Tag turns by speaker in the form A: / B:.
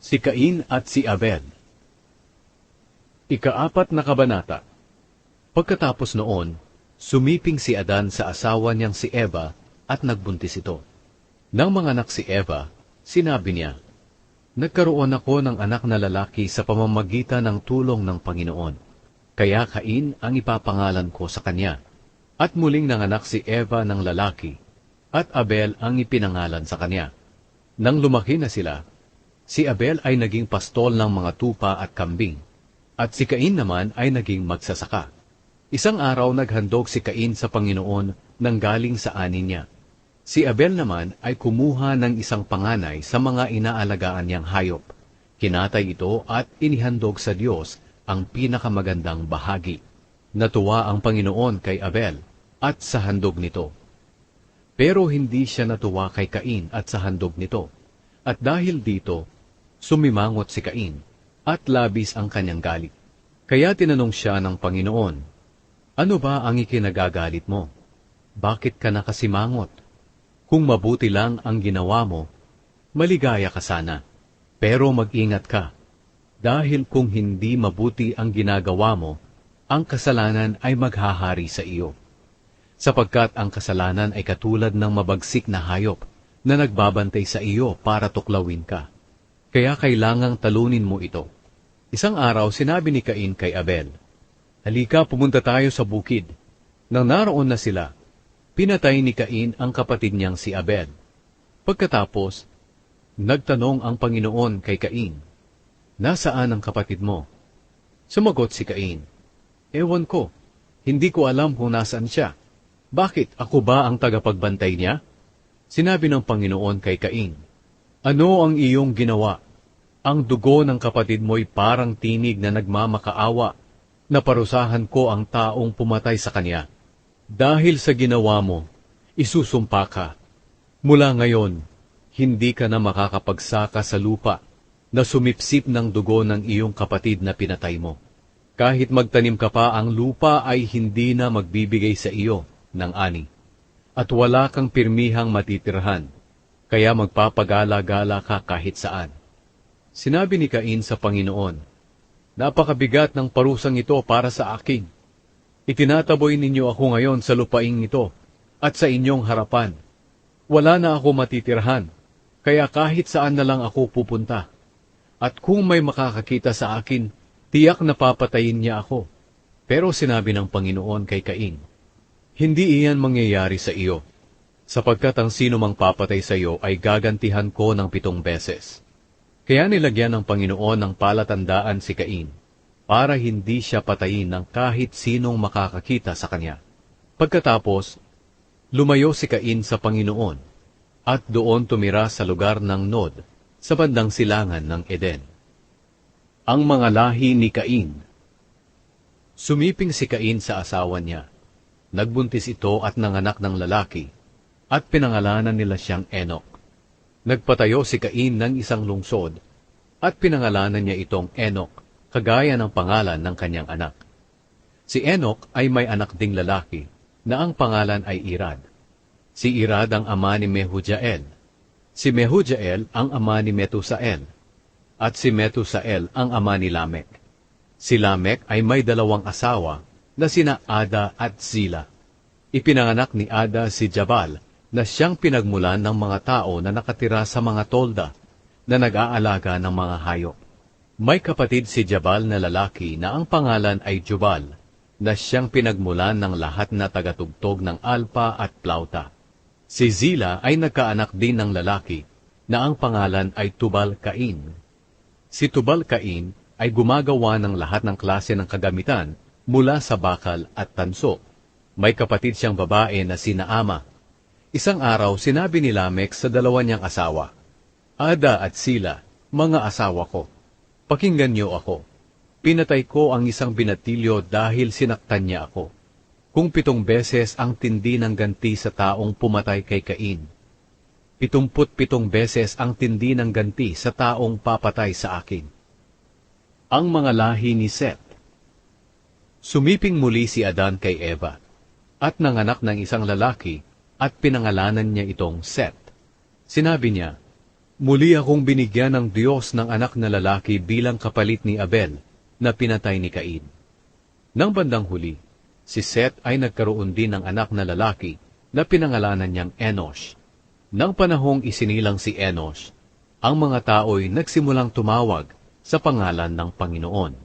A: Si Cain at si Abel. Ika-4 na kabanata. Pagkatapos noon, sumiping si Adan sa asawa niyang si Eva at nagbuntis ito. Nang manganak si Eva, sinabi niya, "Nagkaroon ako ng anak na lalaki sa pamamagitan ng tulong ng Panginoon. Kaya Cain ang ipapangalan ko sa kanya." At muling nanganak si Eva ng lalaki, at Abel ang ipinangalan sa kanya. Nang lumaki na sila, si Abel ay naging pastol ng mga tupa at kambing, at si Cain naman ay naging magsasaka. Isang araw naghandog si Cain sa Panginoon nang galing sa ani niya. Si Abel naman ay kumuha ng isang panganay sa mga inaalagaan niyang hayop. Kinatay ito at inihandog sa Diyos ang pinakamagandang bahagi. Natuwa ang Panginoon kay Abel at sa handog nito. Pero hindi siya natuwa kay Cain at sa handog nito. At dahil dito, sumimangot si Cain, at labis ang kanyang galit. Kaya tinanong siya ng Panginoon, "Ano ba ang ikinagagalit mo? Bakit ka nakasimangot? Kung mabuti lang ang ginawa mo, maligaya ka sana. Pero mag-ingat ka, dahil kung hindi mabuti ang ginagawa mo, ang kasalanan ay maghahari sa iyo. Sapagkat ang kasalanan ay katulad ng mabagsik na hayop na nagbabantay sa iyo para tuklawin ka. Kaya kailangang talunin mo ito." Isang araw sinabi ni Cain kay Abel, "Halika, pumunta tayo sa bukid." Nang naroon na sila, pinatay ni Cain ang kapatid niyang si Abel. Pagkatapos, nagtanong ang Panginoon kay Cain, "Nasaan ang kapatid mo?" Sumagot si Cain, "Ewan ko, hindi ko alam kung nasaan siya. Bakit, ako ba ang tagapagbantay niya?" Sinabi ng Panginoon kay Cain, "Ano ang iyong ginawa? Ang dugo ng kapatid mo'y parang tinig na nagmamakaawa, na parusahan ko ang taong pumatay sa kanya. Dahil sa ginawa mo, isusumpa ka. Mula ngayon, hindi ka na makakapagsaka sa lupa na sumipsip ng dugo ng iyong kapatid na pinatay mo. Kahit magtanim ka pa, ang lupa ay hindi na magbibigay sa iyo ng ani. At wala kang pirmihang matitirhan, kaya magpapagala-gala ka kahit saan." Sinabi ni Cain sa Panginoon, "Napakabigat ng parusang ito para sa akin. Itinataboy ninyo ako ngayon sa lupaing ito at sa inyong harapan. Wala na ako matitirhan, kaya kahit saan na lang ako pupunta. At kung may makakakita sa akin, tiyak na papatayin niya ako." Pero sinabi ng Panginoon kay Cain, "Hindi iyan mangyayari sa iyo, sapagkat ang sino mang papatay sa iyo ay gagantihan ko ng 7 beses. Kaya nilagyan ng Panginoon ng palatandaan si Cain, para hindi siya patayin ng kahit sinong makakakita sa kanya. Pagkatapos, lumayo si Cain sa Panginoon, at doon tumira sa lugar ng Nod, sa bandang silangan ng Eden. Ang mga lahi ni Cain. Sumiping si Cain sa asawa niya. Nagbuntis ito at nanganak ng lalaki, at pinangalanan nila siyang Enoch. Nagpatayo si Cain ng isang lungsod, at pinangalanan niya itong Enoch, kagaya ng pangalan ng kanyang anak. Si Enoch ay may anak ding lalaki, na ang pangalan ay Irad. Si Irad ang ama ni Mehujael. Si Mehujael ang ama ni Metusael, at si Metusael ang ama ni Lamec. Si Lamec ay may 2 asawa, na sina Ada at Zila. Ipinanganak ni Ada si Jabal, na siyang pinagmulan ng mga tao na nakatira sa mga tolda, na nag-aalaga ng mga hayop. May kapatid si Jabal na lalaki na ang pangalan ay Jubal, na siyang pinagmulan ng lahat na tagatugtog ng alpa at plauta. Si Zila ay nagkaanak din ng lalaki, na ang pangalan ay Tubal-Cain. Si Tubal-Cain ay gumagawa ng lahat ng klase ng kagamitan mula sa bakal at tanso. May kapatid siyang babae na si Naama. Isang araw sinabi ni Lamec sa 2 niyang asawa, "Ada at Sila, mga asawa ko, pakinggan niyo ako. Pinatay ko ang isang binatilyo dahil sinaktan niya ako. Kung 7 beses ang tindi ng ganti sa taong pumatay kay Cain, 77 beses ang tindi ng ganti sa taong papatay sa akin." Ang mga lahi ni Seth. Sumiping muli si Adan kay Eva, at nanganak ng isang lalaki, at pinangalanan niya itong Seth. Sinabi niya, Muli akong binigyan ng Diyos ng anak na lalaki bilang kapalit ni Abel na pinatay ni Cain. Nang bandang huli, si Seth ay nagkaroon din ng anak na lalaki na pinangalanan niyang Enosh. Nang panahong isinilang si Enosh, ang mga tao'y nagsimulang tumawag sa pangalan ng Panginoon.